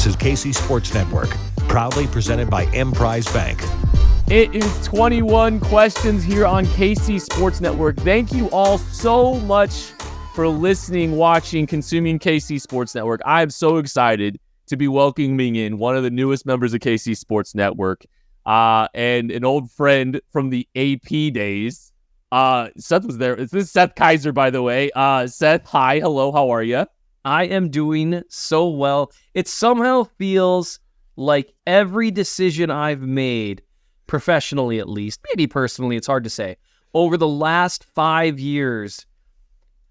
is KC Sports Network, proudly presented by Emprise Bank. It is 21 questions here on KC Sports Network. Thank you all so much for listening, watching, consuming KC Sports Network. I am so excited to be welcoming in one of the newest members of KC Sports Network and an old friend from the AP days. Seth was there. This is Seth Keysor, by the way. Seth, hi. Hello. How are you? I am doing so well. It somehow feels like every decision I've made, professionally at least, maybe personally, it's hard to say, over the last 5 years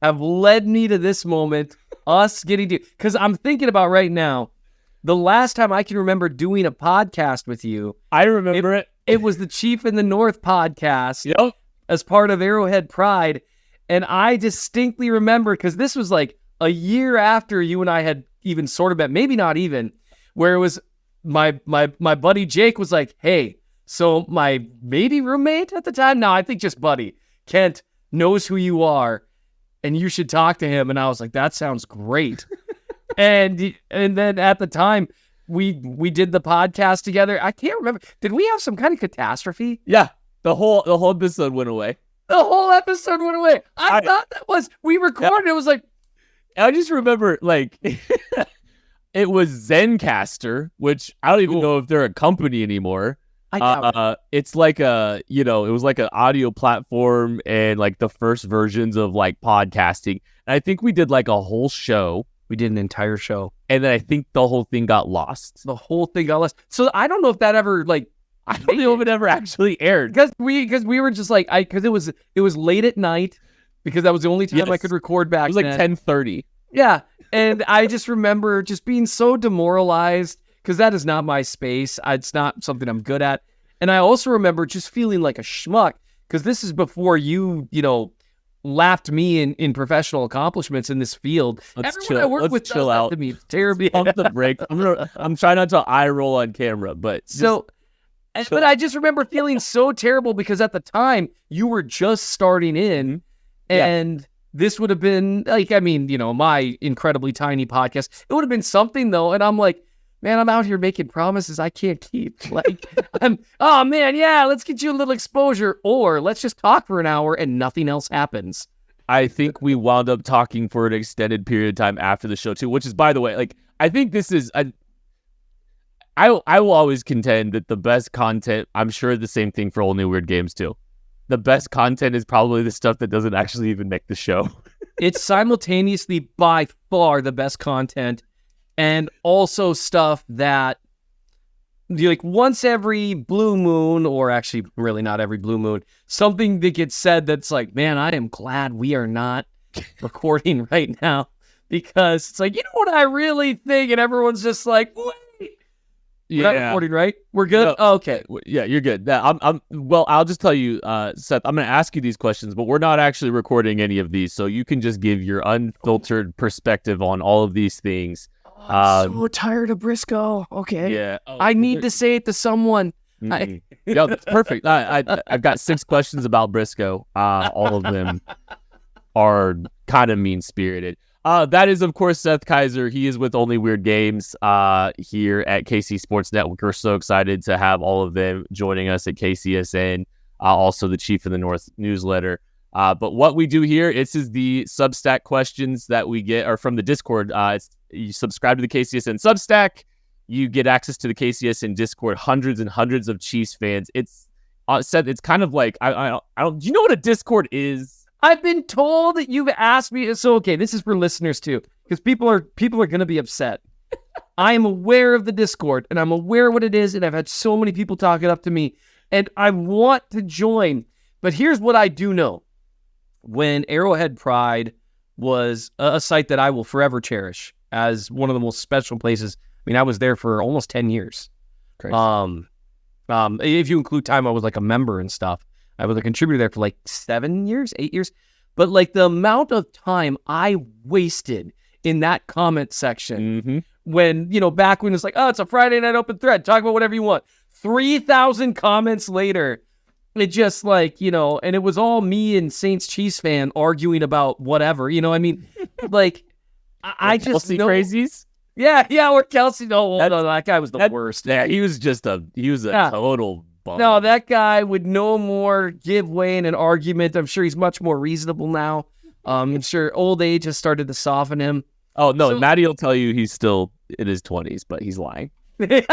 have led me to this moment, us getting to, because I'm thinking about right now, the last time I can remember doing a podcast with you. I remember it. It was the Chief in the North podcast. Yep. As part of Arrowhead Pride. And I distinctly remember, because this was like a year after you and I had even sort of met, maybe not even, where it was my buddy Jake was like, hey, so my maybe roommate at the time, no, I think just buddy, Kent, knows who you are, and you should talk to him. And I was like, that sounds great. and then at the time, we did the podcast together. I can't remember. Did we have some kind of catastrophe? Yeah. The whole episode went away. The whole episode went away. I thought that was, we recorded, yeah. It was like, I just remember, like, it was Zencastr, which I don't even know if they're a company anymore. It's like it was like an audio platform and like the first versions of like podcasting. And I think we did like a whole show. We did an entire show. And then I think the whole thing got lost. The whole thing got lost. So I don't know if that ever like, I don't know if it ever actually aired. Because we were just like, because it was late at night, because that was the only time I could record back then. It was like 10:30. Yeah. And I just remember just being so demoralized, because that is not my space. It's not something I'm good at. And I also remember just feeling like a schmuck, because this is before you laughed me in professional accomplishments in this field. Everyone I work with chill out. To me, it's terribly. Pump the brake. I'm trying not to eye roll on camera, but but I just remember feeling so terrible, because at the time you were just starting in, and this would have been like, my incredibly tiny podcast. It would have been something though, and I'm like, man, I'm out here making promises I can't keep. Like, oh man, yeah, let's get you a little exposure, or let's just talk for an hour and nothing else happens. I think we wound up talking for an extended period of time after the show too, which is, by the way, like, I think this is I will always contend that the best content, I'm sure the same thing for Only Weird Games too. The best content is probably the stuff that doesn't actually even make the show. It's simultaneously by far the best content, and also stuff that, like, once every blue moon, or actually really not every blue moon, something that gets said that's like, man, I am glad we are not recording right now, because it's like, you know what I really think? And everyone's just like, wait. We're not recording, right? We're good? No, oh, okay. Yeah, you're good. Well, I'll just tell you, Seth, I'm going to ask you these questions, but we're not actually recording any of these, so you can just give your unfiltered perspective on all of these things. I'm so tired of Briscoe. Okay. Yeah. I need to say it to someone. Yeah, that's perfect. I've got 6 questions about Briscoe. All of them are kind of mean-spirited. That is, of course, Seth Keysor. He is with Only Weird Games here at KC Sports Network. We're so excited to have all of them joining us at KCSN, also the Chief in the North newsletter. But what we do here, this is the Substack questions that we get are from the Discord. You subscribe to the KCSN Substack, you get access to the KCSN Discord, hundreds and hundreds of Chiefs fans. It's Seth, it's kind of like, I don't, do you know what a Discord is? I've been told that you've asked me. So, okay, this is for listeners too, because people are going to be upset. I am aware of the Discord, and I'm aware what it is, and I've had so many people talk it up to me, and I want to join. But here's what I do know. When Arrowhead Pride was a site that I will forever cherish as one of the most special places. I mean, I was there for almost 10 years. Crazy. If you include time I was like a member and stuff. I was a contributor there for like 7 years, 8 years. But like the amount of time I wasted in that comment section when, back when it's like, oh, it's a Friday night open thread. Talk about whatever you want. 3,000 comments later, it just like, and it was all me and Saints Chiefs fan arguing about whatever, I mean, like, I just know. Crazies? Yeah, where Kelsey. No, that guy was the worst. Yeah, he was a total bum. No, that guy would no more give way in an argument. I'm sure he's much more reasonable now. I'm sure old age has started to soften him. Oh, no, Matty will tell you he's still in his 20s, but he's lying. But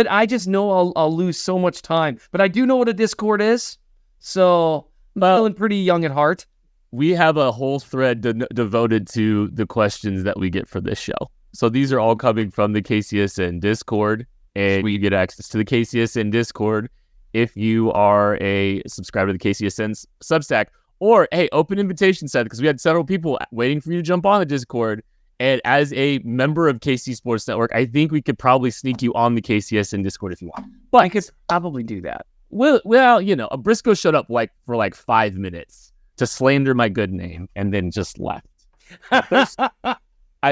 I just know I'll lose so much time. But I do know what a Discord is, so I'm feeling pretty young at heart. We have a whole thread devoted to the questions that we get for this show. So these are all coming from the KCSN Discord, and you get access to the KCSN Discord if you are a subscriber to the KCSN Substack. Or, hey, open invitation, Seth, because we had several people waiting for you to jump on the Discord. And as a member of KC Sports Network, I think we could probably sneak you on the KCSN Discord if you want. But I could probably do that. Well, you know, Briscoe showed up for 5 minutes to slander my good name and then just left.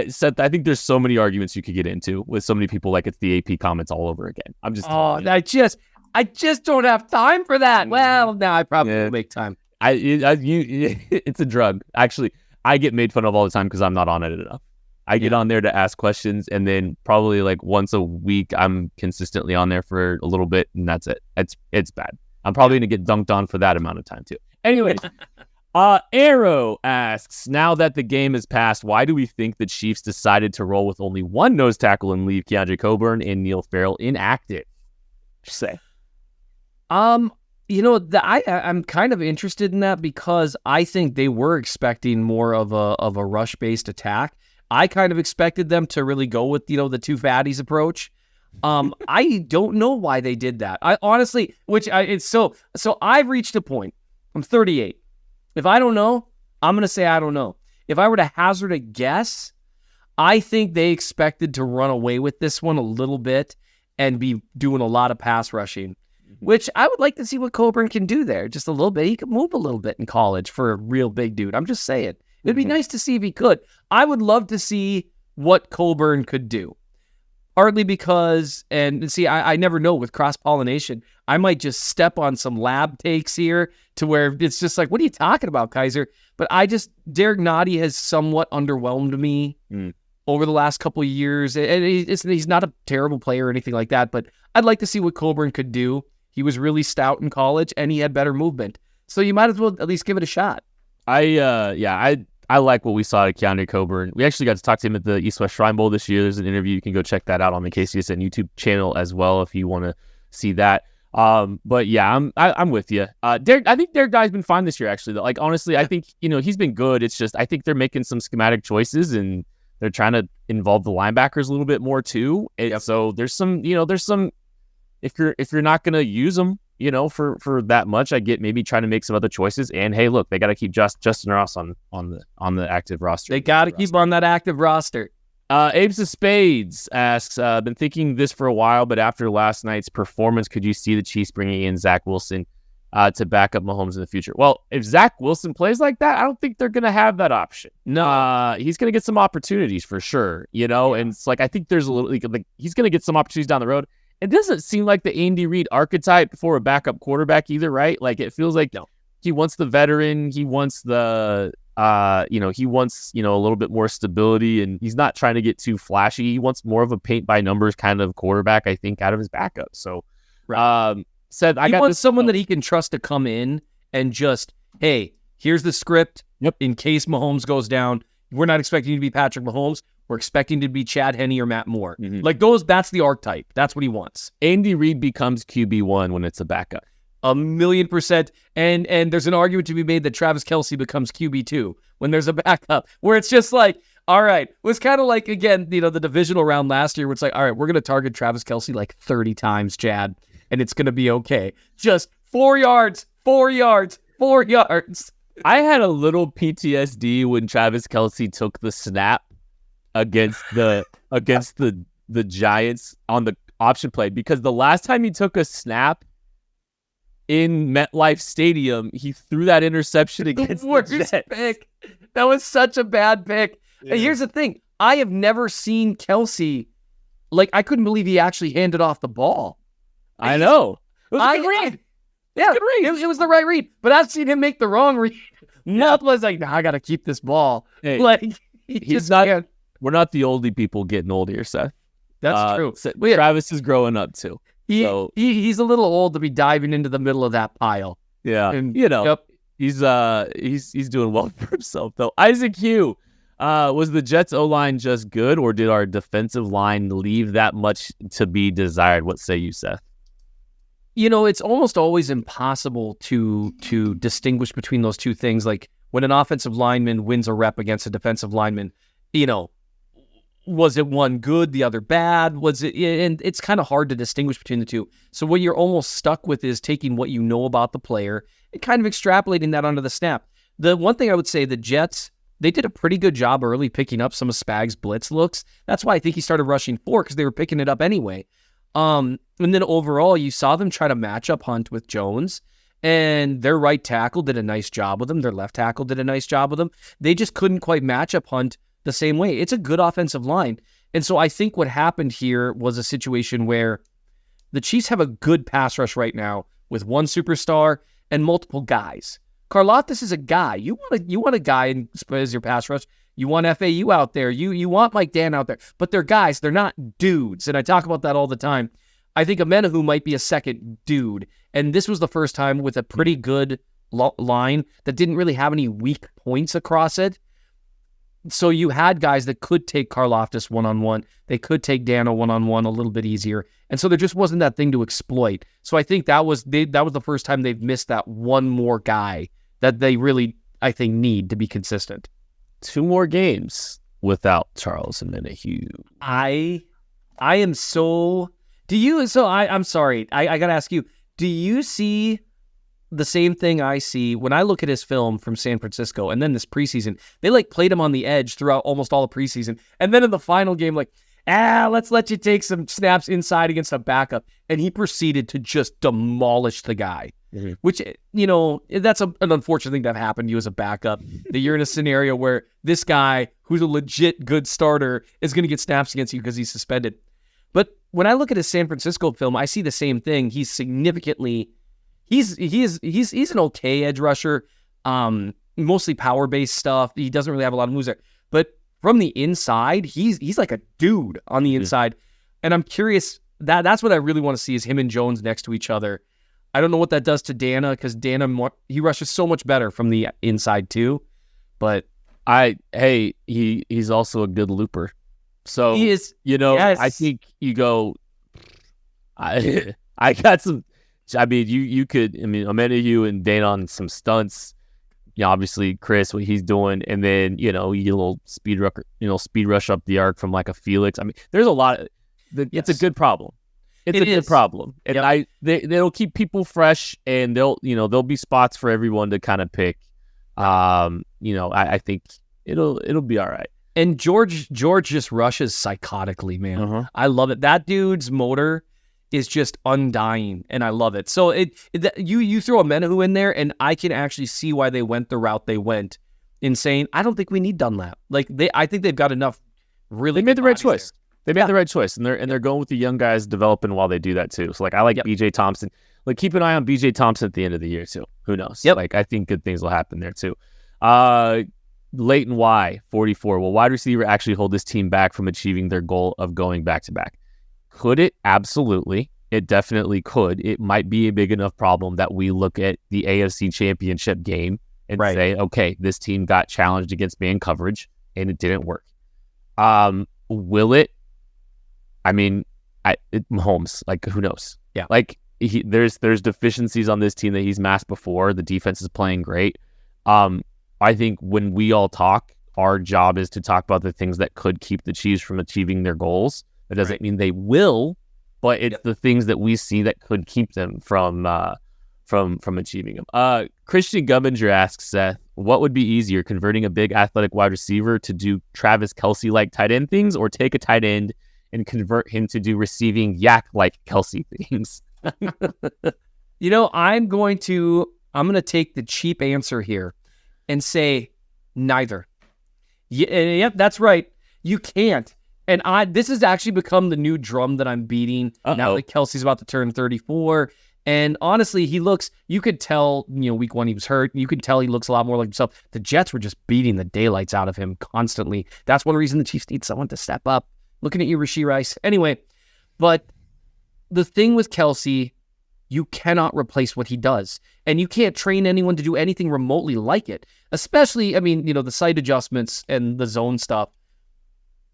Seth, I think there's so many arguments you could get into with so many people, like it's the AP comments all over again. I'm just I just don't have time for that. Well, now I probably will make time. It's a drug. Actually, I get made fun of all the time because I'm not on it enough. I get on there to ask questions, and then probably once a week, I'm consistently on there for a little bit, and that's it. It's bad. I'm probably going to get dunked on for that amount of time, too. Anyways, Arrow asks, now that the game has passed, why do we think the Chiefs decided to roll with only one nose tackle and leave Keandre Coburn and Neil Farrell inactive? Just say. I'm kind of interested in that because I think they were expecting more of a rush-based attack. I kind of expected them to really go with, the two fatties approach. I don't know why they did that. I honestly, so I've reached a point. I'm 38. If I don't know, I'm going to say I don't know. If I were to hazard a guess, I think they expected to run away with this one a little bit and be doing a lot of pass rushing, which I would like to see what Coburn can do there. Just a little bit. He could move a little bit in college for a real big dude. I'm just saying. It'd be nice to see if he could. I would love to see what Coburn could do. Partly because, and see, I never know with cross-pollination, I might just step on some lab takes here to where it's just like, what are you talking about, Kaiser? But Derek Nottie has somewhat underwhelmed me over the last couple of years. And he's not a terrible player or anything like that, but I'd like to see what Coburn could do. He was really stout in college, and he had better movement. So you might as well at least give it a shot. I like what we saw at Keandre Coburn. We actually got to talk to him at the East-West Shrine Bowl this year. There's an interview. You can go check that out on the KCSN YouTube channel as well if you want to see that. But yeah, I'm with you. Derek, I think Derek Dye's been fine this year, actually. Honestly, I think, he's been good. It's just, I think they're making some schematic choices and they're trying to involve the linebackers a little bit more too. So there's some, if you're not going to use them, for that much, I get maybe trying to make some other choices. And hey, look, they got to keep Justin Ross on the active roster. They got to keep on that active roster. Abe's of Spades asks, been thinking this for a while, but after last night's performance, could you see the Chiefs bringing in Zach Wilson to back up Mahomes in the future? Well, if Zach Wilson plays like that, I don't think they're going to have that option. No, he's going to get some opportunities for sure, and it's I think there's a little, he's going to get some opportunities down the road. It doesn't seem like the Andy Reid archetype for a backup quarterback either, right? It feels like he wants the veteran, he wants the, he wants, a little bit more stability, and he's not trying to get too flashy. He wants more of a paint by numbers kind of quarterback, I think, out of his backup. So, Seth, he wants someone that he can trust to come in and just, hey, here's the script. Yep. In case Mahomes goes down, we're not expecting you to be Patrick Mahomes. We're expecting to be Chad Henne or Matt Moore. Mm-hmm. That's the archetype. That's what he wants. Andy Reid becomes QB1 when it's a backup. 1,000,000%. And there's an argument to be made that Travis Kelce becomes QB2 when there's a backup, where it's just all right. It was kind of again, the divisional round last year where it's all right, we're going to target Travis Kelce 30 times, Chad, and it's going to be okay. Just 4 yards, 4 yards, 4 yards. I had a little PTSD when Travis Kelce took the snap against the Giants on the option play, because the last time he took a snap in MetLife Stadium, he threw that interception against the Jets. Pick. That was such a bad pick. Yeah. And here's the thing. I have never seen Kelce, I couldn't believe he actually handed off the ball. I know. It was a good read. Yeah, it was the right read. But I've seen him make the wrong read. Not was nah, I got to keep this ball. Hey. He He's just not. can't. We're not the oldie people getting old here, Seth. That's true. Well, yeah, Travis is growing up too. He's a little old to be diving into the middle of that pile. Yeah, And, yep. He's doing well for himself though. Isaac Hugh, was the Jets O-line just good, or did our defensive line leave that much to be desired? What say you, Seth? It's almost always impossible to distinguish between those two things. Like when an offensive lineman wins a rep against a defensive lineman, was it one good, the other bad? Was it? And it's kind of hard to distinguish between the two. So what you're almost stuck with is taking what you know about the player and kind of extrapolating that onto the snap. The one thing I would say, the Jets, they did a pretty good job early picking up some of Spags' blitz looks. That's why I think he started rushing 4, because they were picking it up anyway. And then overall, you saw them try to match up Hunt with Jones, and their right tackle did a nice job with him. Their left tackle did a nice job with him. They just couldn't quite match up Hunt the same way. It's a good offensive line. And so I think what happened here was a situation where the Chiefs have a good pass rush right now with one superstar and multiple guys. Karlaftis is a guy. You want a guy as your pass rush. You want FAU out there. You want Mike Dan out there. But they're guys. They're not dudes. And I talk about that all the time. I think Amenahu might be a second dude. And this was the first time with a pretty good line that didn't really have any weak points across it. So you had guys that could take Karlaftis one-on-one. They could take Dano one-on-one a little bit easier. And so there just wasn't that thing to exploit. So I think that was the first time they've missed that one more guy that they really, I think, need to be consistent. 2 more games without Charles Omenihu. I am so... I'm sorry. I got to ask you, do you see the same thing I see when I look at his film from San Francisco and then this preseason? They played him on the edge throughout almost all the preseason. And then in the final game, let's let you take some snaps inside against a backup. And he proceeded to just demolish the guy, which, that's an unfortunate thing that happened to you as a backup, that you're in a scenario where this guy, who's a legit good starter, is going to get snaps against you because he's suspended. But when I look at his San Francisco film, I see the same thing. He's significantly... He's an okay edge rusher, mostly power-based stuff. He doesn't really have a lot of moves there. But from the inside, he's like a dude on the inside. And I'm curious, that's what I really want to see, is him and Jones next to each other. I don't know what that does to Dana, because Dana, he rushes so much better from the inside too. But he's also a good looper. So he is, yes. I think you go. I got some. I mean, you could. I mean, Omenihu and Dana on some stunts. Obviously Chris, what he's doing, and then you get a little speed rush up the arc from a Felix. I mean, there's a lot. It's a good problem. It's a good problem, and they'll keep people fresh, and there'll be spots for everyone to kind of pick. I think it'll be all right. And George just rushes psychotically, man. Uh-huh. I love it. That dude's motor is just undying, and I love it. So you throw Omenihu in there, and I can actually see why they went the route they went in saying, I don't think we need Dunlap. I think they've got enough. Really, they made the right choice. There. They made the right choice, and they're going with the young guys developing while they do that too. So I like BJ Thompson. Keep an eye on BJ Thompson at the end of the year too. Who knows? Yep. I think good things will happen there too. Leighton Y 44. Will wide receiver actually hold this team back from achieving their goal of going back to back? Could it? Absolutely. It definitely could. It might be a big enough problem that we look at the AFC Championship game and say, okay, this team got challenged against man coverage and it didn't work. Will it? I mean, Mahomes, who knows? Yeah. There's deficiencies on this team that he's masked before. The defense is playing great. I think when we all talk, our job is to talk about the things that could keep the Chiefs from achieving their goals. That doesn't mean they will, but it's the things that we see that could keep them from achieving them. Christian Gumminger asks Seth, what would be easier, converting a big athletic wide receiver to do Travis Kelce-like tight end things, or take a tight end and convert him to do receiving yak-like Kelce things? I'm going to take the cheap answer here and say neither. Yep, that's right. You can't. And this has actually become the new drum that I'm beating now that Kelsey's about to turn 34. And honestly, you could tell, week 1 he was hurt. You could tell he looks a lot more like himself. The Jets were just beating the daylights out of him constantly. That's one reason the Chiefs need someone to step up. Looking at you, Rashee Rice. Anyway, but the thing with Kelce, you cannot replace what he does. And you can't train anyone to do anything remotely like it. Especially, the sight adjustments and the zone stuff.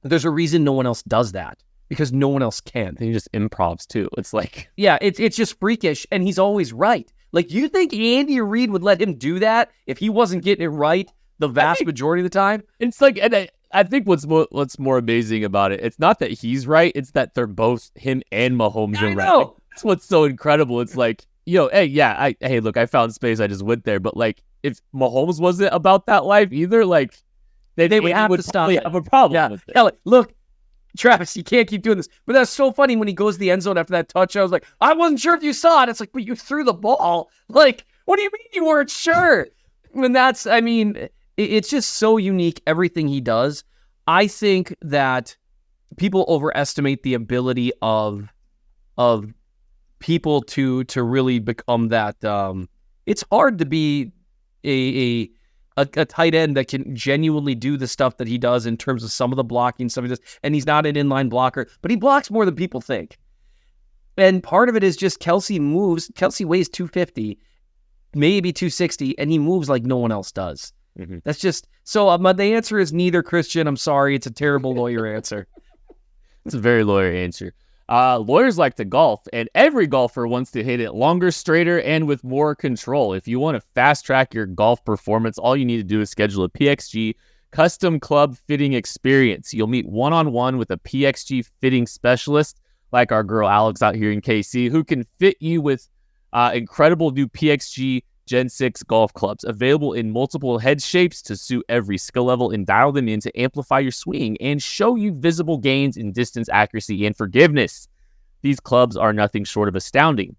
There's a reason no one else does that. Because no one else can. He just improvs too. It's like... Yeah, it's just freakish, and he's always right. Like, you think Andy Reid would let him do that if he wasn't getting it right the vast majority of the time? It's like, and I think what's more amazing about it, it's not that he's right, it's that they're both, him and Mahomes are right. Like, that's what's so incredible. It's like, hey, look, I found space, I just went there. But like, if Mahomes wasn't about that life either, like, they would have to stop. Have a problem with it. Yeah, look, Travis, you can't keep doing this. But that's so funny when he goes to the end zone after that touch. I was like, I wasn't sure if you saw it. It's like, but you threw the ball. Like, what do you mean you weren't sure? And it's just so unique, everything he does. I think that people overestimate the ability of people to really become that. It's hard to be a tight end that can genuinely do the stuff that he does in terms of some of the blocking, some of this, and he's not an inline blocker, but he blocks more than people think. And part of it is just Kelce weighs 250, maybe 260, and he moves like no one else does. Mm-hmm. That's just, so the answer is neither, Christian. I'm sorry. It's a terrible lawyer answer. It's a very lawyer answer. Lawyers like to golf, and every golfer wants to hit it longer, straighter, and with more control. If you want to fast track your golf performance, all you need to do is schedule a PXG custom club fitting experience. You'll meet one-on-one with a PXG fitting specialist, like our girl Alex out here in KC, who can fit you with incredible new PXG Gen 6 golf clubs, available in multiple head shapes to suit every skill level, and dial them in to amplify your swing and show you visible gains in distance, accuracy, and forgiveness. These clubs are nothing short of astounding,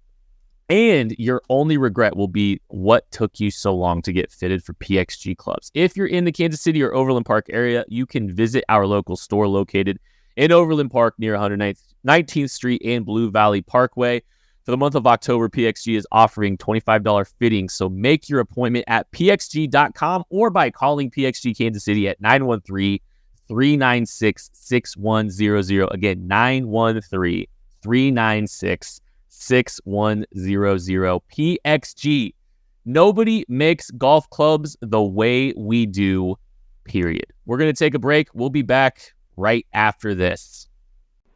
and your only regret will be what took you so long to get fitted for PXG clubs. If you're in the Kansas City or Overland Park area, you can visit our local store located in Overland Park near 119th Street and Blue Valley Parkway. For the month of October, PXG is offering $25 fittings, so make your appointment at pxg.com or by calling PXG Kansas City at 913-396-6100. Again, 913-396-6100. PXG. Nobody makes golf clubs the way we do, period. We're going to take a break. We'll be back right after this.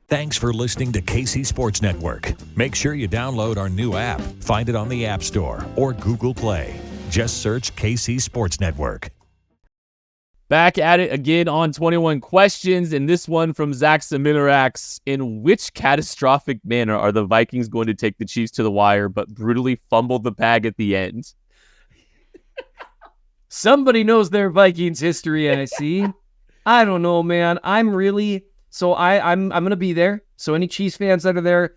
Thanks for listening to KC Sports Network. Make sure you download our new app. Find it on the App Store or Google Play. Just search KC Sports Network. Back at it again on 21 questions, and this one from Zach Seminarax. In which catastrophic manner are the Vikings going to take the Chiefs to the wire but brutally fumble the bag at the end? Somebody knows their Vikings history, I see. I don't know, man. I'm going to be there. So any Chiefs fans that are there,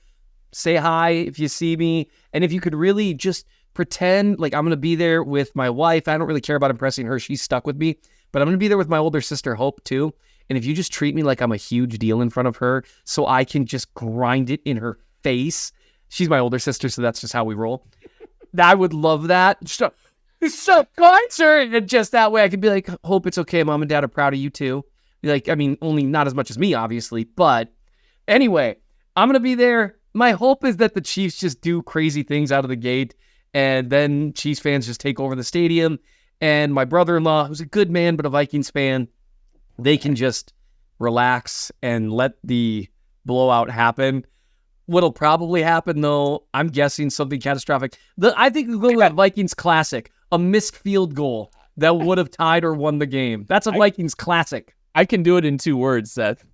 say hi if you see me. And if you could really just pretend like I'm going to be there with my wife. I don't really care about impressing her. She's stuck with me. But I'm going to be there with my older sister, Hope, too. And if you just treat me like I'm a huge deal in front of her so I can just grind it in her face. She's my older sister, so that's just how we roll. I would love that. It's so kind, sir. And just that way I could be like, Hope, it's okay. Mom and Dad are proud of you, too. Like, only not as much as me, obviously. But anyway, I'm going to be there. My hope is that the Chiefs just do crazy things out of the gate. And then Chiefs fans just take over the stadium. And my brother-in-law, who's a good man but a Vikings fan, they can just relax and let the blowout happen. What'll probably happen, though, I'm guessing something catastrophic. I think we'll go with that Vikings classic, a missed field goal that would have tied or won the game. That's a Vikings classic. I can do it in 2 words, Seth.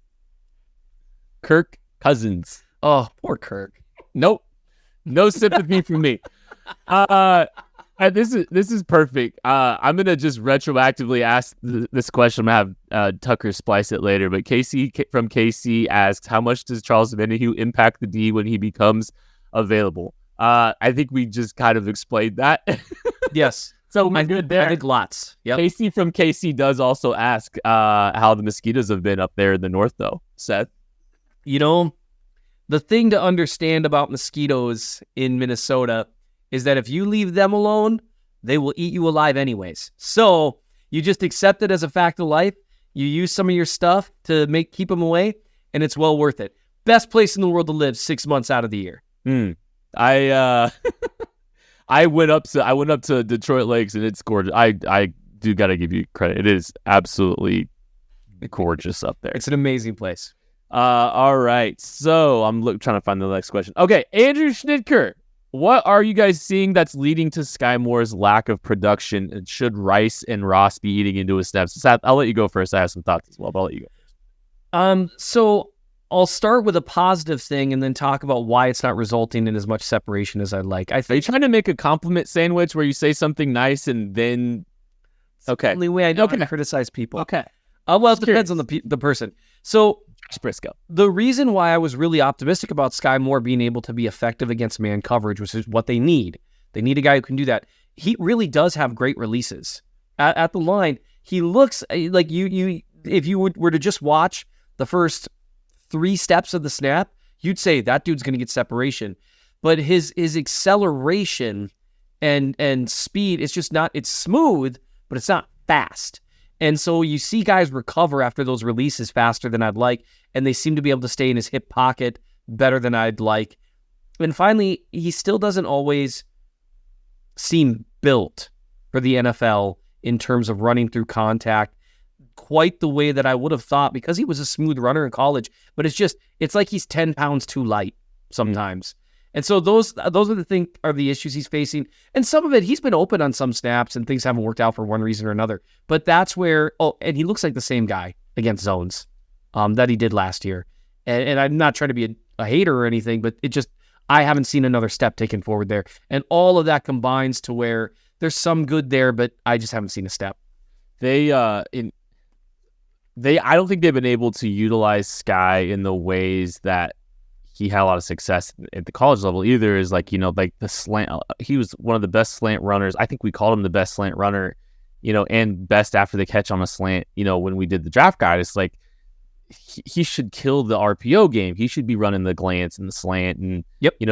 Kirk Cousins. Oh, poor Kirk. Nope. No sympathy from me. This is perfect. I'm going to just retroactively ask this question. I'm going to have Tucker splice it later. But Casey from KC asks, how much does Charles Omenihu impact the D when he becomes available? I think we just kind of explained that. Yes. So we're good there. I think lots. Yep. Casey from KC does also ask how the mosquitoes have been up there in the north, though, Seth. The thing to understand about mosquitoes in Minnesota is that if you leave them alone, they will eat you alive anyways. So you just accept it as a fact of life. You use some of your stuff to keep them away, and it's well worth it. Best place in the world to live 6 months out of the year. I went up to Detroit Lakes, and it's gorgeous. I do got to give you credit. It is absolutely gorgeous up there. It's an amazing place. All right. So I'm trying to find the next question. Okay, Andrew Schnitker, what are you guys seeing that's leading to Sky Moore's lack of production? And should Rice and Ross be eating into his snaps? Seth, I'll let you go first. I have some thoughts as well, but I'll let you go first. So I'll start with a positive thing and then talk about why it's not resulting in as much separation as I'd like. Are you trying to make a compliment sandwich where you say something nice and then... Okay. The only way I know how to criticize people. Okay. Well, it depends on the person. So, Briscoe. The reason why I was really optimistic about Sky Moore being able to be effective against man coverage, which is what they need. They need a guy who can do that. He really does have great releases. At the line, he looks like you. If you were to just watch the first 3 steps of the snap, you'd say that dude's going to get separation. But his acceleration and speed, it's just not. It's smooth, but it's not fast. And so you see guys recover after those releases faster than I'd like, and they seem to be able to stay in his hip pocket better than I'd like. And finally, he still doesn't always seem built for the NFL in terms of running through contact quite the way that I would have thought, because he was a smooth runner in college. But it's like he's 10 pounds too light sometimes. And so those are the issues he's facing. And some of it, he's been open on some snaps and things haven't worked out for one reason or another. But that's where, and he looks like the same guy against zones that he did last year. And I'm not trying to be a hater or anything, but I haven't seen another step taken forward there. And all of that combines to where there's some good there, but I just haven't seen a step. I don't think they've been able to utilize Sky in the ways that he had a lot of success at the college level either. Is like the slant. He was one of the best slant runners. I think we called him the best slant runner, and best after the catch on a slant. When we did the draft guide, it's like he should kill the RPO game. He should be running the glance and the slant and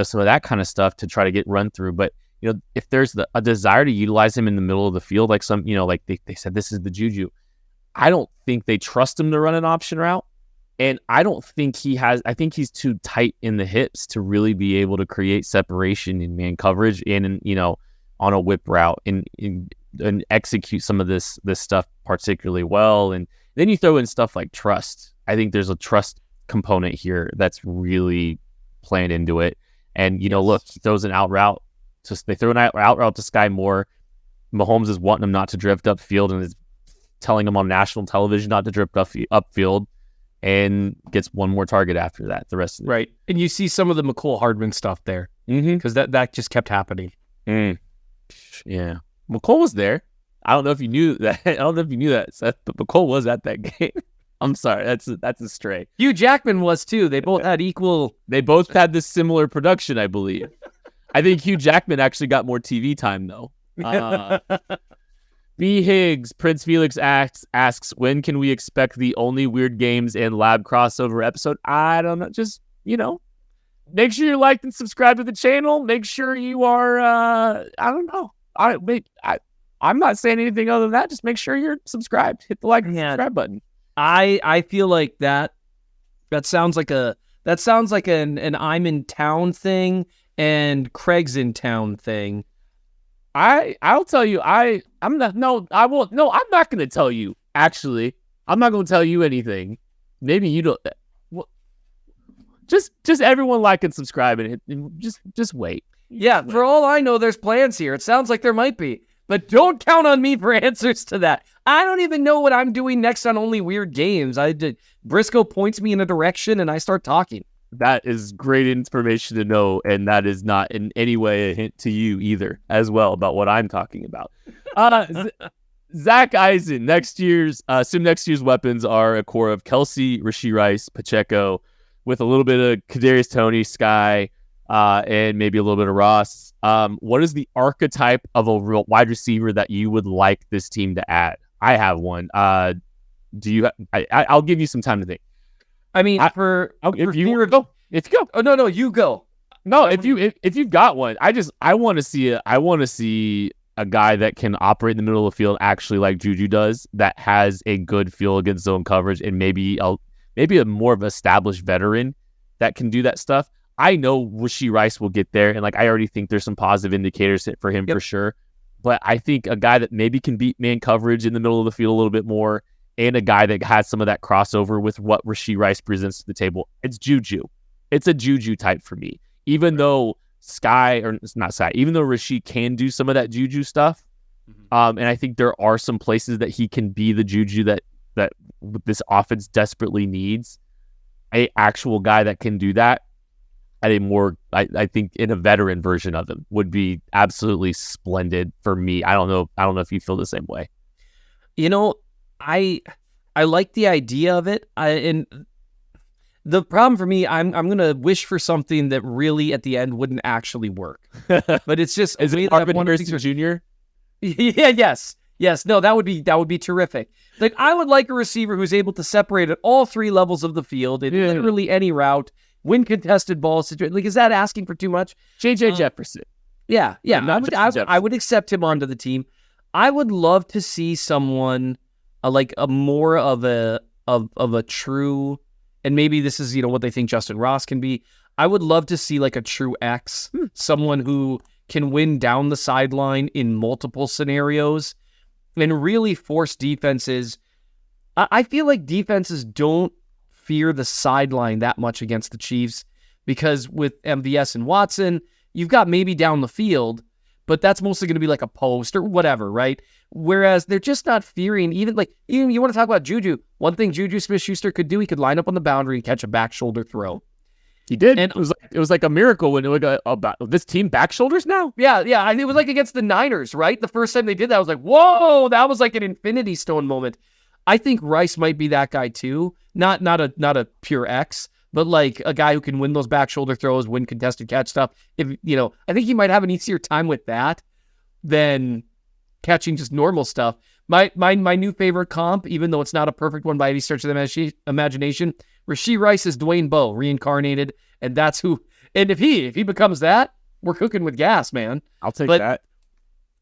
some of that kind of stuff to try to get run through. But if there's a desire to utilize him in the middle of the field, like some like they said, this is the juju. I don't think they trust him to run an option route. And I don't think I think he's too tight in the hips to really be able to create separation in man coverage and on a whip route and execute some of this stuff particularly well. And then you throw in stuff like trust. I think there's a trust component here that's really playing into it. And, look, he throws an out route. They throw an out route to Sky Moore. Mahomes is wanting him not to drift upfield and is telling him on national television not to drift upfield. And gets one more target after that. The rest of it. Right. And you see some of the McCole Hardman stuff there because that just kept happening. Yeah. McCole was there. I don't know if you knew that. Seth, but McCole was at that game. I'm sorry. That's a stray. Hugh Jackman was too. They both had equal. They both had this similar production, I believe. I think Hugh Jackman actually got more TV time though. B. Higgs, Prince Felix asks, when can we expect the Only Weird Games and Lab crossover episode? I don't know. Just, make sure you like and subscribe to the channel. Make sure you are, I don't know. I'm not saying anything other than that. Just make sure you're subscribed. Hit the like and subscribe button. I feel like that sounds like an I'm in town thing and Craig's in town thing. I'll tell you, I'm not going to tell you, actually. I'm not going to tell you anything. Maybe you don't. Well, just everyone like and subscribe and just wait. Yeah, for all I know, there's plans here. It sounds like there might be. But don't count on me for answers to that. I don't even know what I'm doing next on Only Weird Games. Briscoe points me in a direction and I start talking. That is great information to know, and that is not in any way a hint to you either, as well, about what I'm talking about. Zach Eisen, next year's weapons are a core of Kelsey, Rashee Rice, Pacheco, with a little bit of Kadarius Toney, Sky, and maybe a little bit of Ross. What is the archetype of a real wide receiver that you would like this team to add? I have one. Do you? I'll give you some time to think. I mean, for If you go, Oh no, you go. no, if you've got one, I want to see a guy that can operate in the middle of the field actually like Juju does, that has a good feel against zone coverage, and maybe a more of an established veteran that can do that stuff. I know Rashee Rice will get there, and like I already think there's some positive indicators for him for sure. But I think a guy that maybe can beat man coverage in the middle of the field a little bit more, and a guy that has some of that crossover with what Rashee Rice presents to the table, it's Juju. It's a Juju type for me. Even though even though Rashee can do some of that Juju stuff, and I think there are some places that he can be the Juju that this offense desperately needs, a actual guy that can do that at a more, I think in a veteran version of him would be absolutely splendid for me. I don't know if you feel the same way. You know, I like the idea of it. And the problem for me, I'm gonna wish for something that really at the end wouldn't actually work. But it's just Is it Marvin Harrison Jr.? Yeah, yes. No, that would be terrific. Like I would like a receiver who's able to separate at all three levels of the field in literally any route, win contested balls. Like, is that asking for too much? JJ Jefferson. Yeah. I would accept him onto the team. I would love to see someone like a more of a true. And maybe this is, what they think Justin Ross can be. I would love to see like a true X, someone who can win down the sideline in multiple scenarios and really force defenses. I feel like defenses don't fear the sideline that much against the Chiefs because with MVS and Watson, you've got maybe down the field, but that's mostly going to be like a post or whatever, right? Whereas they're just not fearing, even you want to talk about Juju. One thing Juju Smith-Schuster could do, he could line up on the boundary and catch a back shoulder throw. He did. And it was like a miracle when it was about this team back shoulders now. Yeah. It was like against the Niners, right? The first time they did that, I was like, whoa, that was like an Infinity Stone moment. I think Rice might be that guy too. Not a pure X, but like a guy who can win those back shoulder throws, win contested catch stuff. I think he might have an easier time with that than catching just normal stuff. My new favorite comp, even though it's not a perfect one by any stretch of the imagination, Rashee Rice is Dwayne Bowe reincarnated, and that's who. And if he becomes that, we're cooking with gas, man. I'll take that.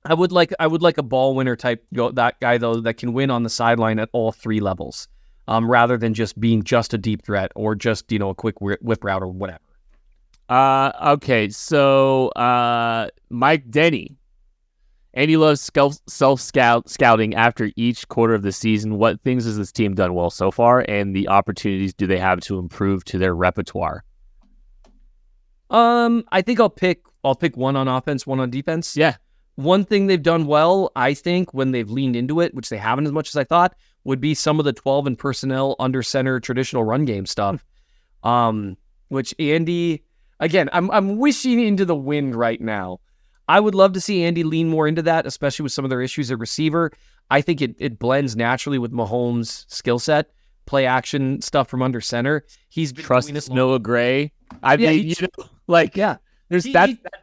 I would like a ball winner type that guy though that can win on the sideline at all three levels, rather than just being just a deep threat or just a quick whip route or whatever. Okay, so Mike Denny. Andy loves self-scouting after each quarter of the season. What things has this team done well so far, and the opportunities do they have to improve to their repertoire? I think I'll pick one on offense, one on defense. Yeah. One thing they've done well, I think, when they've leaned into it, which they haven't as much as I thought, would be some of the 12 and personnel under center traditional run game stuff. Which Andy, again, I'm wishing into the wind right now. I would love to see Andy lean more into that, especially with some of their issues at receiver. I think it blends naturally with Mahomes' skill set, play action stuff from under center. He's been Trust Noah Gray. That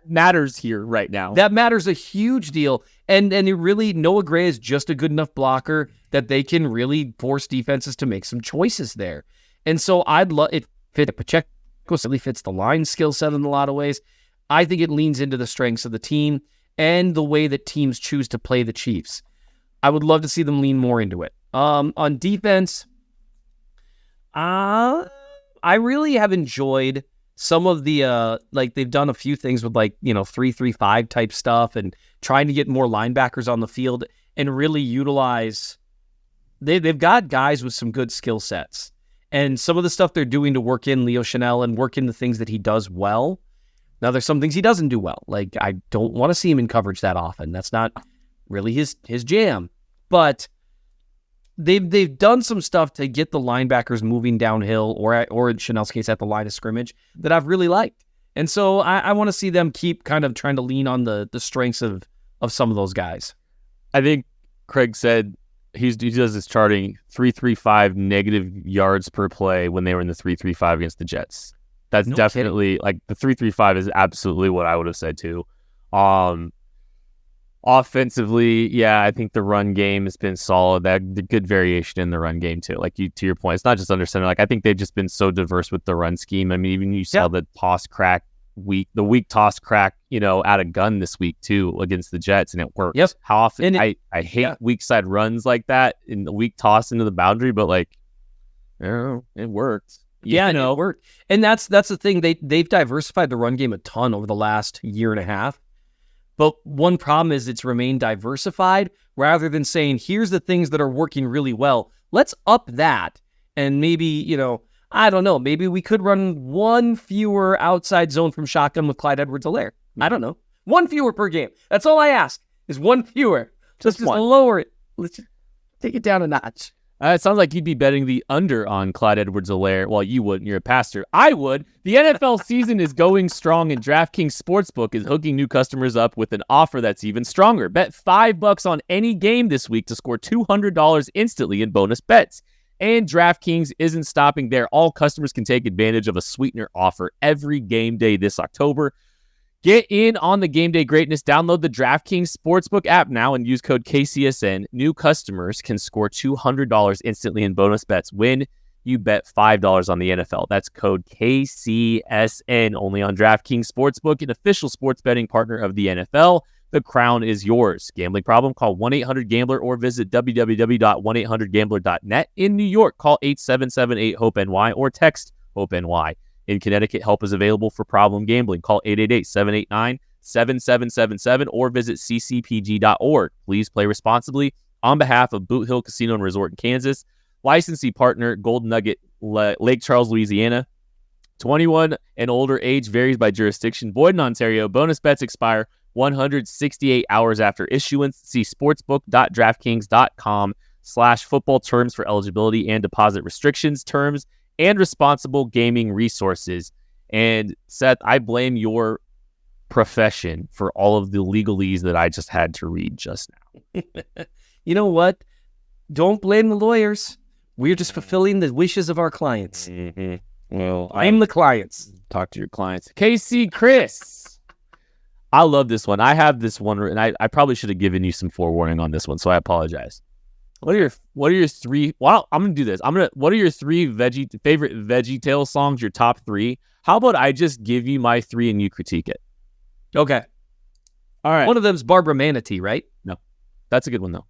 matters here right now. That matters a huge deal. And it really, Noah Gray is just a good enough blocker that they can really force defenses to make some choices there. And so I'd love it. Pacheco really fits the line skill set in a lot of ways. I think it leans into the strengths of the team and the way that teams choose to play the Chiefs. I would love to see them lean more into it. On defense, I really have enjoyed some of the, they've done a few things with 3-3-5 type stuff and trying to get more linebackers on the field and really utilize, they've got guys with some good skill sets. And some of the stuff they're doing to work in Leo Chenal and work in the things that he does well. Now, there's some things he doesn't do well. Like, I don't want to see him in coverage that often. That's not really his jam. But they've done some stuff to get the linebackers moving downhill, or in Chenal's case, at the line of scrimmage, that I've really liked. And so I want to see them keep kind of trying to lean on the strengths of some of those guys. I think Craig said he does his charting 3.35 negative yards per play when they were in the 3.35 against the Jets. That's definitely kidding. Like the 3.35 is absolutely what I would have said too. Offensively, yeah, I think the run game has been solid. That the good variation in the run game too. Like to your point, it's not just under center. Like I think they've just been so diverse with the run scheme. I mean, even you saw the toss crack the weak toss crack, out of gun this week too against the Jets, and it worked. Yep. How often I hate weak side runs like that in the weak toss into the boundary, but like, I don't know, it worked. Yeah, it worked. And that's the thing. They've diversified the run game a ton over the last year and a half. But one problem is it's remained diversified rather than saying, here's the things that are working really well. Let's up that. And maybe, I don't know, maybe we could run one fewer outside zone from shotgun with Clyde Edwards-Helaire. I don't know. One fewer per game. That's all I ask is one fewer. Just lower it. Let's just take it down a notch. It sounds like you'd be betting the under on Clyde Edwards-Helaire. Well, you wouldn't. You're a pastor. I would. The NFL season is going strong, and DraftKings Sportsbook is hooking new customers up with an offer that's even stronger. Bet $5 on any game this week to score $200 instantly in bonus bets. And DraftKings isn't stopping there. All customers can take advantage of a sweetener offer every game day this October. Get in on the game day greatness. Download the DraftKings Sportsbook app now and use code KCSN. New customers can score $200 instantly in bonus bets when you bet $5 on the NFL. That's code KCSN only on DraftKings Sportsbook, an official sports betting partner of the NFL. The crown is yours. Gambling problem? Call 1-800-GAMBLER or visit www.1800gambler.net. In New York, call 877-8-HOPE-NY or text HOPE-NY. In Connecticut, help is available for problem gambling. Call 888-789-7777 or visit ccpg.org. Please play responsibly on behalf of Boot Hill Casino and Resort in Kansas. Licensee partner, Golden Nugget, Lake Charles, Louisiana. 21 and older, age varies by jurisdiction. Void in Ontario. Bonus bets expire 168 hours after issuance. See sportsbook.draftkings.com/football terms for eligibility and deposit restrictions, terms, and responsible gaming resources. And Seth, I blame your profession for all of the legalese that I just had to read just now. You know what? Don't blame the lawyers. We're just fulfilling the wishes of our clients. Mm-hmm. Well, I'm the clients. Talk to your clients. KC Chris. I love this one. I have this one, and I probably should have given you some forewarning on this one, so I apologize. What are your three? Well, I'm gonna do this. What are your three favorite VeggieTales songs? Your top three. How about I just give you my three and you critique it? Okay. All right. One of them's Barbara Manatee, right? No, that's a good one though.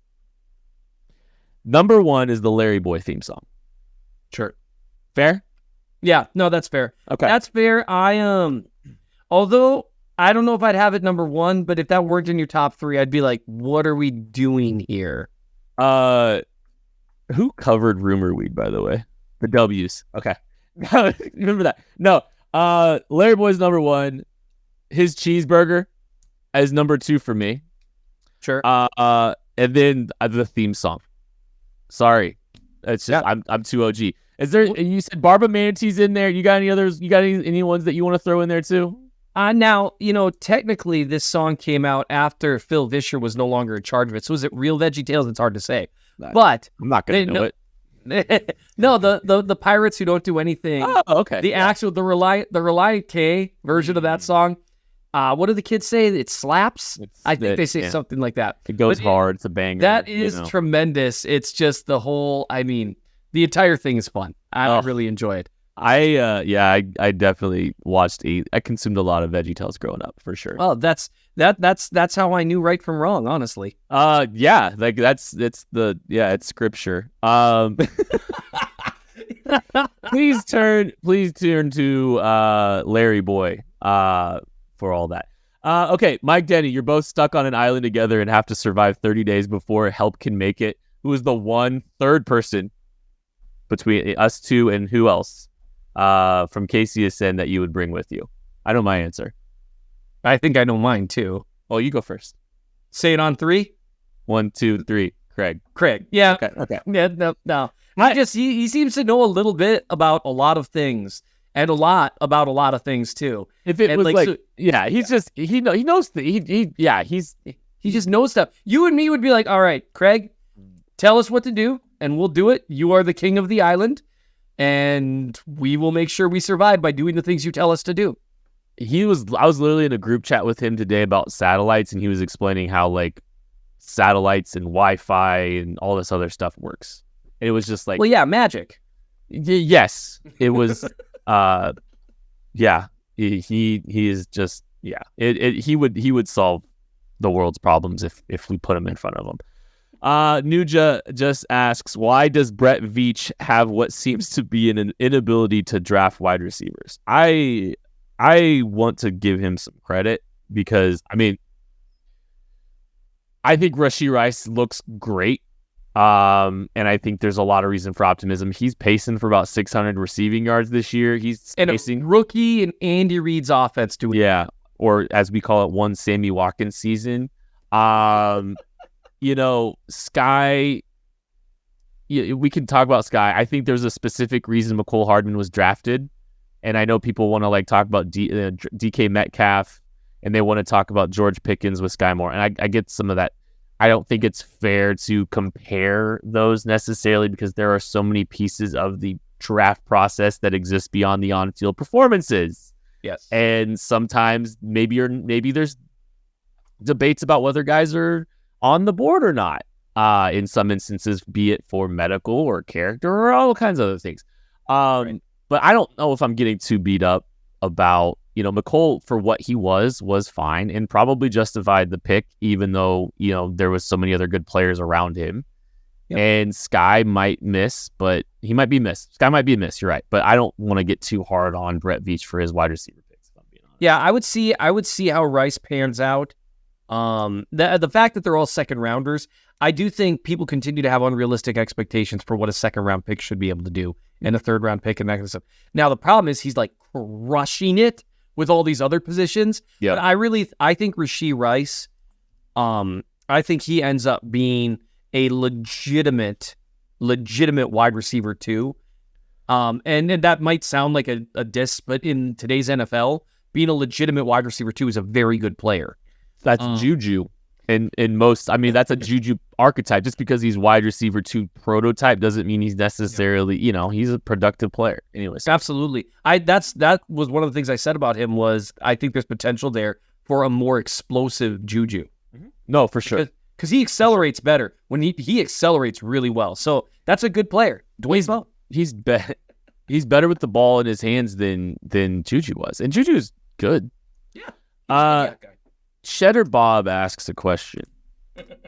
Number one is the Larry Boy theme song. Sure. Fair? Yeah. No, that's fair. Okay. That's fair. Although I don't know if I'd have it number one, but if that weren't in your top three, I'd be like, what are we doing here? Who covered Rumor Weed, by the way? The W's. Okay. Remember that. No. Larry Boy's number one. His cheeseburger is number two for me. Sure. And then the theme song. Sorry. It's just I'm too OG. Is there you said Barbara Manatee's in there? You got any others? You got any ones that you want to throw in there too? Now, technically this song came out after Phil Vischer was no longer in charge of it. So is it real VeggieTales? It's hard to say. But I'm not going to know it. No, the pirates who don't do anything. Oh, okay. The Reliant K version of that song. What do the kids say? It slaps? I think they say something like that. It goes hard. It's a banger. That is tremendous. It's just the entire thing is fun. I really enjoy it. I definitely watched. I consumed a lot of VeggieTales growing up for sure. Well, that's how I knew right from wrong, honestly. Yeah, like it's scripture. Please turn to Larry Boy for all that. Okay, Mike Denny, you're both stuck on an island together and have to survive 30 days before help can make it. Who is the one third person between us two and who else from KCSN that you would bring with you? I know my answer. I think I know mine too. Oh, you go first. Say it on three. 1, 2, 3. Craig. Yeah. Okay. Yeah. No. He seems to know a little bit about a lot of things and a lot about a lot of things too. If it was he knows he just knows stuff. You and me would be like, all right, Craig, tell us what to do and we'll do it. You are the king of the island and we will make sure we survive by doing the things you tell us to do. I was literally in a group chat with him today about satellites, and he was explaining how like satellites and Wi-Fi and all this other stuff works. And it was just like, Well, yeah, magic. yes, it was. Yeah, he is just he would solve the world's problems if we put him in front of him. Nuja just asks, why does Brett Veach have what seems to be an inability to draft wide receivers? I want to give him some credit because, I mean, I think Rashee Rice looks great. And I think there's a lot of reason for optimism. He's pacing for about 600 receiving yards this year. He's pacing a rookie in Andy Reid's offense doing or as we call it, one Sammy Watkins season. Sky, we can talk about Sky. I think there's a specific reason Mecole Hardman was drafted. And I know people want to like talk about DK Metcalf and they want to talk about George Pickens with Sky Moore. And I get some of that. I don't think it's fair to compare those necessarily because there are so many pieces of the draft process that exist beyond the on-field performances. Yes. And sometimes maybe there's debates about whether guys are on the board or not. In some instances, be it for medical or character or all kinds of other things. Right. But I don't know if I'm getting too beat up about, Mecole for what he was fine and probably justified the pick, even though, there was so many other good players around him. Yep. And Sky might miss, but he might be missed. Sky might be a miss. You're right. But I don't want to get too hard on Brett Veach for his wide receiver picks, if I'm being honest. Yeah, I would see how Rice pans out. The fact that they're all second rounders, I do think people continue to have unrealistic expectations for what a second round pick should be able to do and a third round pick and that kind of stuff. Now the problem is he's like crushing it with all these other positions. Yeah. But I think Rashee Rice, I think he ends up being a legitimate wide receiver too. And that might sound like a diss, but in today's NFL, being a legitimate wide receiver too is a very good player. That's Juju. In most, I mean, that's a Juju archetype. Just because he's wide receiver 2 prototype doesn't mean he's necessarily, he's a productive player. Anyways. Absolutely. That was one of the things I said about him was I think there's potential there for a more explosive Juju. Mm-hmm. No, for sure. Because he accelerates better. When he accelerates really well. So that's a good player. Dwayne's well. He's better with the ball in his hands than Juju was. And Juju's good. Yeah. Cheddar Bob asks a question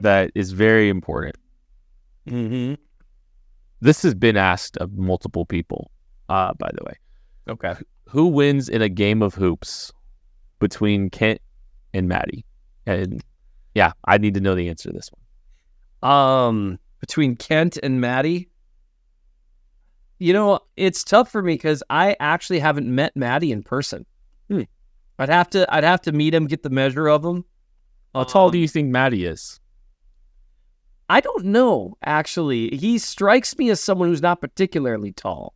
that is very important. Mm-hmm. This has been asked of multiple people, by the way. Okay. Who wins in a game of hoops between Kent and Maddie? And yeah, I need to know the answer to this one. Between Kent and Maddie? It's tough for me because I actually haven't met Maddie in person. I'd have to meet him, get the measure of him. How tall do you think Maddie is? I don't know, actually. He strikes me as someone who's not particularly tall.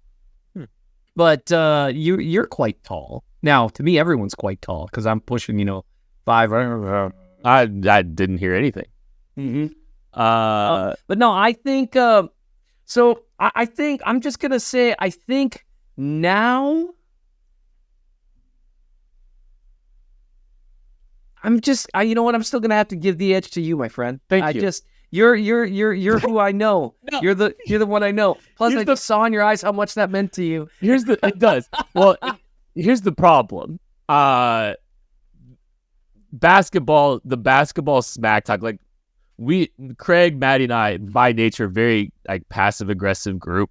But you're quite tall. Now, to me, everyone's quite tall because I'm pushing, 5. I didn't hear anything. Mm-hmm. But no, I think so. I think I'm just gonna say I think now. You know what? I'm still gonna have to give the edge to you, my friend. Thank you. You're who I know. No. You're the one I know. Plus, I just saw in your eyes how much that meant to you. It does. Well, here's the problem. The basketball smack talk. Like Craig, Maddie, and I, by nature, very like passive aggressive group.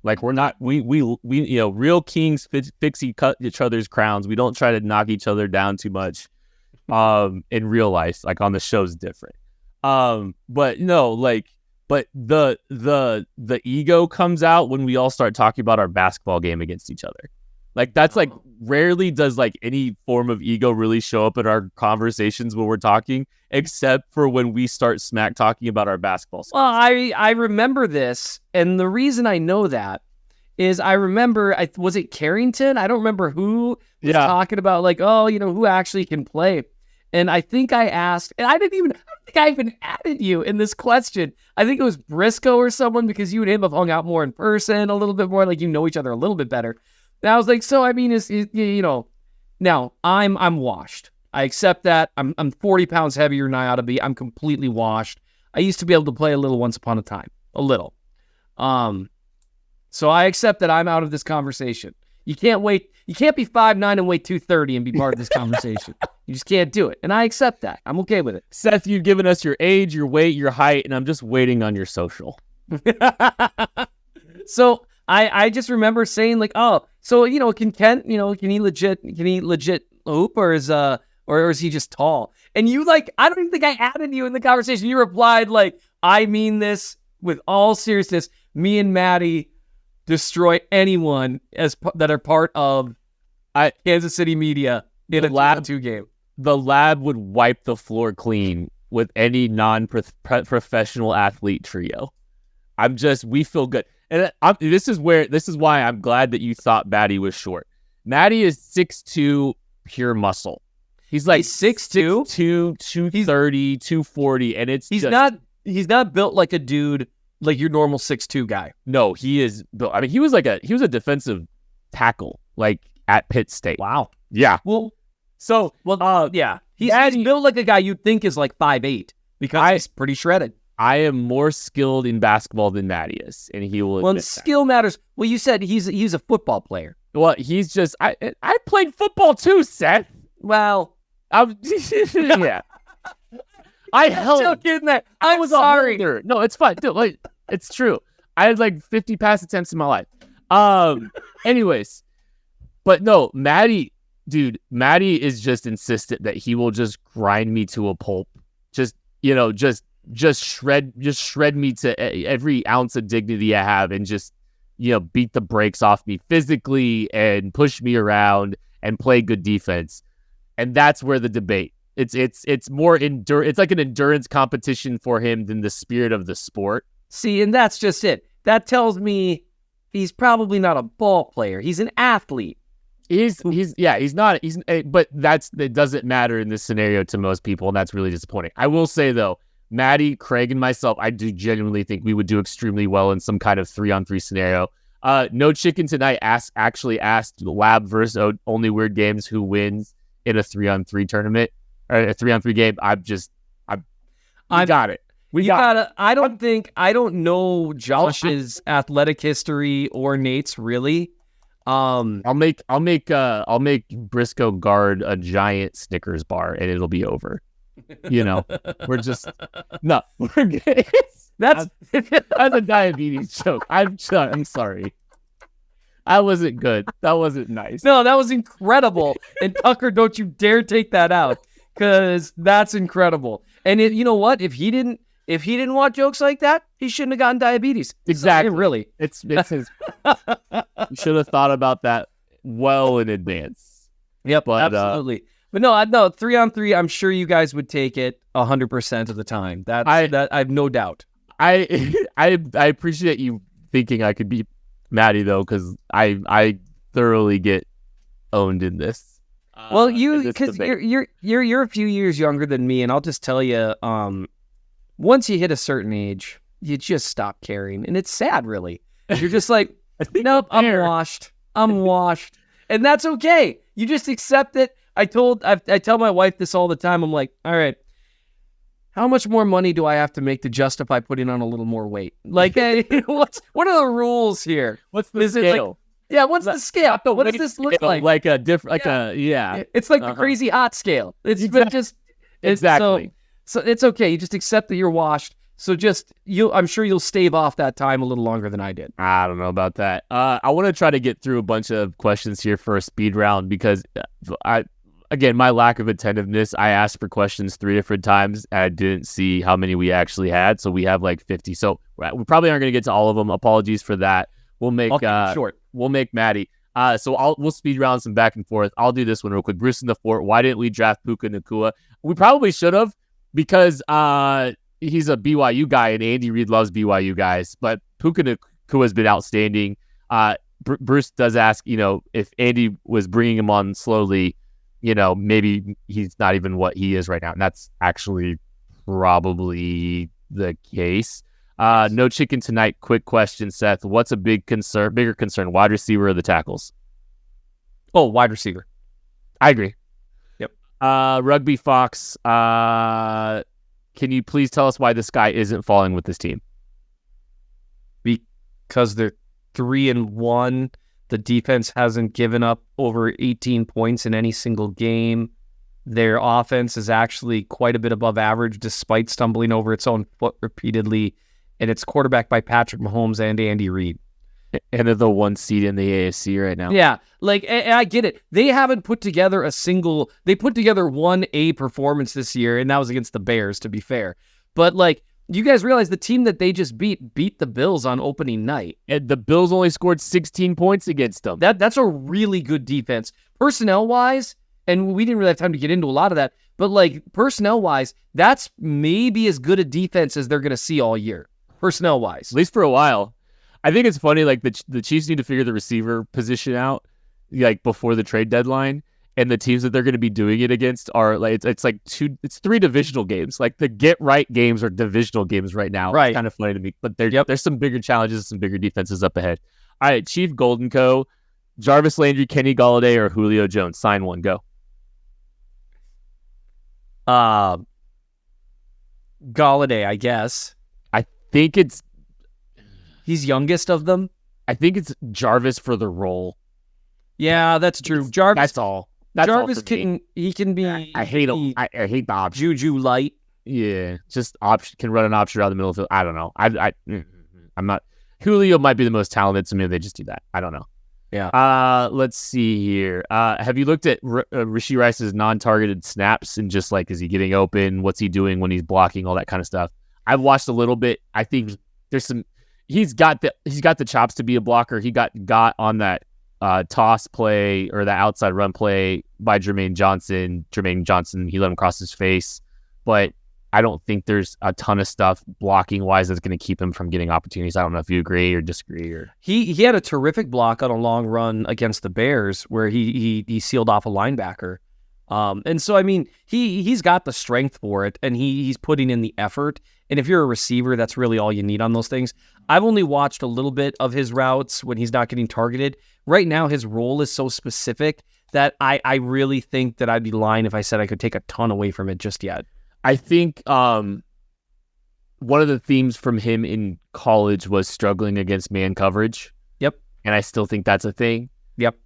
Like we're not we real kings fix each other's crowns. We don't try to knock each other down too much. In real life, like on the show's different. But the ego comes out when we all start talking about our basketball game against each other. Like that's like rarely does like any form of ego really show up in our conversations when we're talking, except for when we start smack talking about our basketball skills. Well, I remember this, and the reason I know that is I remember, was it Carrington? I don't remember who was talking about like, who actually can play. And I think I asked, and I don't think I even added you in this question. I think it was Briscoe or someone because you and him have hung out more in person, a little bit more, like you know each other a little bit better. And I was like, so I mean, Now, I'm washed. I accept that. I'm 40 pounds heavier than I ought to be. I'm completely washed. I used to be able to play a little once upon a time. A little. So I accept that I'm out of this conversation. You can't wait. You can't be 5'9" and weigh 230 and be part of this conversation. You just can't do it. And I accept that. I'm okay with it. Seth, you've given us your age, your weight, your height, and I'm just waiting on your social. So I just remember saying like, oh, so can Kent, can he legit hoop, or is he just tall? And you I don't even think I added you in the conversation. You replied like, I mean this with all seriousness. Me and Maddie destroy anyone that are part of Kansas City media in a Lab 2 game. The Lab would wipe the floor clean with any non-professional athlete trio. We feel good. And this is why I'm glad that you thought Maddie was short. Maddie is 6'2", pure muscle. He's like 6'2", 230, 240, and he's not built like a dude like your normal 6'2" guy. No, he is built. I mean, he was a defensive tackle like at Pitt State. Wow. Yeah. Yeah. He's built like a guy you'd think is like 5'8", because he's pretty shredded. I am more skilled in basketball than Maddie is, and he will. Well, skill matters. Well, you said he's a football player. Well, he's just. I played football too, Seth. Well, yeah. I held. I was sorry. No, it's fine. Dude, it's true. I had like 50 pass attempts in my life. Anyways, but no, Maddie is just insistent that he will just grind me to a pulp. Just shred me to every ounce of dignity I have, and just beat the brakes off me physically and push me around and play good defense. And that's where the debate. It's more it's like an endurance competition for him than the spirit of the sport. See, and that's just it. That tells me he's probably not a ball player. He's an athlete. But it doesn't matter in this scenario to most people, and that's really disappointing. I will say though, Maddie, Craig, and myself, I do genuinely think we would do extremely well in some kind of 3-on-3 scenario. No Chicken Tonight actually asked Lab versus Only Weird Games who wins in a 3-on-3 tournament or a 3-on-3 game. I got it. I don't know Josh's athletic history or Nate's really. I'll make Briscoe guard a giant Snickers bar and it'll be over. We're good. That's a diabetes joke. I'm sorry. I wasn't good. That wasn't nice. No, that was incredible. And Tucker, don't you dare take that out, because that's incredible. And you know what? If he didn't want jokes like that, he shouldn't have gotten diabetes. Exactly. So, really. It's his. You should have thought about that well in advance. Yep, absolutely. But no, 3-on-3, I'm sure you guys would take it 100% of the time. That I have no doubt. I appreciate you thinking I could beat Maddie though, because I thoroughly get owned in this. Well, because you're a few years younger than me, and I'll just tell you, once you hit a certain age, you just stop caring, and it's sad, really. You're just like, nope, I'm washed, and that's okay. You just accept it. I tell my wife this all the time. I'm like, all right, how much more money do I have to make to justify putting on a little more weight? Like, what are the rules here? What's the scale? What's the scale? What does this look like? Like a different, It's like the crazy hot scale. It's exactly. So it's okay. You just accept that you're washed. So I'm sure you'll stave off that time a little longer than I did. I don't know about that. I want to try to get through a bunch of questions here for a speed round, because again, my lack of attentiveness, I asked for questions 3 different times and I didn't see how many we actually had. So we have like 50. So we probably aren't going to get to all of them. Apologies for that. We'll make short. We'll make Maddie. So we'll speed round some back and forth. I'll do this one real quick. Bruce in the Fort. Why didn't we draft Puka Nacua? We probably should have, because he's a BYU guy and Andy Reid loves BYU guys. But Puka Nacua has been outstanding. Bruce does ask, if Andy was bringing him on slowly, maybe he's not even what he is right now. And that's actually probably the case. No Chicken Tonight. Quick question, Seth. What's a bigger concern, wide receiver or the tackles? Oh, wide receiver. I agree. Yep. Rugby Fox, can you please tell us why the sky isn't falling with this team? Because they're 3-1. The defense hasn't given up over 18 points in any single game. Their offense is actually quite a bit above average despite stumbling over its own foot repeatedly. And it's quarterbacked by Patrick Mahomes and Andy Reid. And they're the 1 seed in the AFC right now. Yeah, like, and I get it. They haven't put together they put together one A performance this year, and that was against the Bears, to be fair. But, like, you guys realize the team that they just beat the Bills on opening night. And the Bills only scored 16 points against them. That's a really good defense. Personnel-wise, and we didn't really have time to get into a lot of that, but, like, personnel-wise, that's maybe as good a defense as they're going to see all year, personnel-wise. At least for a while. I think it's funny, like, the Chiefs need to figure the receiver position out, like, before the trade deadline. And the teams that they're going to be doing it against are like it's 3 divisional games. Like the get right games are divisional games right now. Right. It's kind of funny to me, but there's some bigger challenges, some bigger defenses up ahead. All right, Chief Golden Co, Jarvis Landry, Kenny Golladay, or Julio Jones. Sign one. Go. Golladay, I guess. I think He's youngest of them. I think it's Jarvis for the role. Yeah, that's true. Jarvis. That's all. That's Jarvis all for me. he can be. I hate him. I hate the option. Juju light. Yeah, just option can run an option around the middle of the field. I don't know. I'm not. Julio might be the most talented, so maybe they just do that. I don't know. Yeah. Let's see here. Have you looked at Rashee Rice's non-targeted snaps and just like, is he getting open? What's he doing when he's blocking? All that kind of stuff. I've watched a little bit. I think there's some. He's got the chops to be a blocker. He got on that toss play or the outside run play by Jermaine Johnson. He let him cross his face, but I don't think there's a ton of stuff blocking wise that's going to keep him from getting opportunities. I don't know if you agree or disagree. Or he had a terrific block on a long run against the Bears where he sealed off a linebacker. And so I mean he's got the strength for it, and he's putting in the effort. And if you're a receiver, that's really all you need on those things. I've only watched a little bit of his routes when he's not getting targeted. Right now, his role is so specific that I really think that I'd be lying if I said I could take a ton away from it just yet. I think one of the themes from him in college was struggling against man coverage. Yep. And I still think that's a thing. Yep.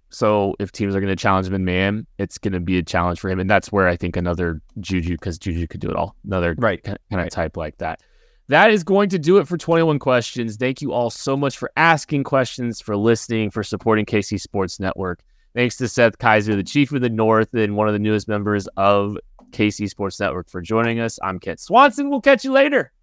So if teams are going to challenge him in man, it's going to be a challenge for him. And that's where I think another Juju, because Juju could do it all. Another kind of type like that. That is going to do it for 21 questions. Thank you all so much for asking questions, for listening, for supporting KC Sports Network. Thanks to Seth Kaiser, the Chief of the North and one of the newest members of KC Sports Network, for joining us. I'm Kent Swanson. We'll catch you later.